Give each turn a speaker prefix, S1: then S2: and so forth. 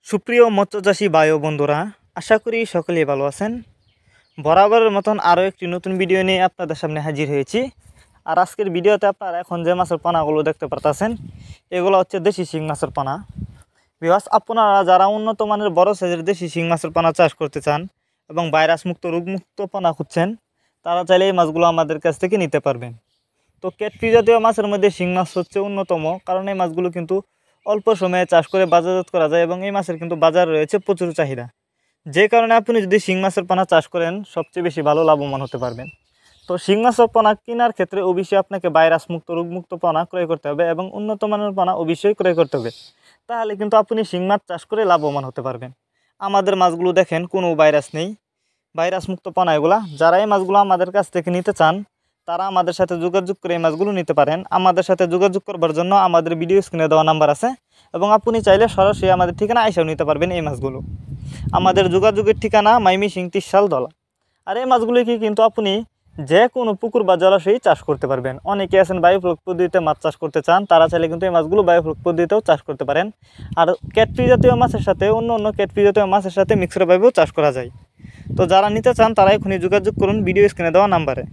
S1: সুপ্রিয় মৎস্যচাষী ভাই ও বন্ধুরা, আশা করি সকলেই ভালো আছেন। বরাবরের মতন আরও একটি নতুন ভিডিও নিয়ে আপনাদের সামনে হাজির হয়েছি। আর আজকের ভিডিওতে আপনারা এখন যে মাছের পোনাগুলো দেখতে পারতেছেন, এগুলো হচ্ছে দেশি শিং মাছের পোনা। বিকজ আপনারা যারা উন্নত মানের বড় সাইজের দেশি শিং মাছের পোনা চাষ করতে চান এবং ভাইরাস মুক্ত রোগমুক্ত পোনা খুঁজছেন, তারা চাইলে এই মাছগুলো আমাদের কাছ থেকে নিতে পারবেন। তো ক্যাটফিশ জাতীয় মাছের মধ্যে শিং মাছ হচ্ছে অন্যতম, কারণ এই মাছগুলো কিন্তু অল্প সময়ে চাষ করে বাজারজাত করা যায় এবং এই মাছের কিন্তু বাজারে রয়েছে প্রচুর চাহিদা। যে কারণে আপনি যদি শিং মাছের পোনা চাষ করেন, সবচেয়ে বেশি ভালো লাভবান হতে পারবেন। তো শিং মাছের পোনা কেনার ক্ষেত্রে অবশ্যই আপনাকে ভাইরাস মুক্ত রোগমুক্ত পোনা ক্রয় করতে হবে এবং উন্নত মানের পোনা অবশ্যই ক্রয় করতে হবে। তাহলে কিন্তু আপনি শিং মাছ চাষ করে লাভবান হতে পারবেন। আমাদের মাছগুলো দেখেন, কোনো ভাইরাস নেই, ভাইরাস মুক্ত পোনা এগুলা। যারা এই মাছগুলো আমাদের কাছ থেকে নিতে চান, তারা আমাদের সাথে যোগাযোগ করে এই মাছগুলো নিতে পারেন। আমাদের সাথে যোগাযোগ করবার জন্য আমাদের ভিডিও স্ক্রিনে দেওয়া নাম্বার আছে এবং আপনি চাইলে সরাসরি আমাদের ঠিকানা এসেও নিতে পারবেন এই মাছগুলো। আমাদের যোগাযোগের ঠিকানা মাইমিসিং 30 সাল দলা। আর এই মাছগুলিকে কিন্তু আপনি যে কোনো পুকুর বা জলাশয়ে চাষ করতে পারবেন। অনেকে আছেন বায়োফ্লক পদ্ধতিতে মাছ চাষ করতে চান, তারা চাইলে কিন্তু এই মাছগুলো বায়োফ্লক পদ্ধতিতেও চাষ করতে পারেন। আর ক্যাটফিশ জাতীয় মাছের সাথে অন্য ক্যাটফিশ জাতীয় মাছের সাথে মিক্সডভাবেও চাষ করা যায়। তো যারা নিতে চান তারা এখনই যোগাযোগ করুন ভিডিও স্ক্রিনে দেওয়া নাম্বারে।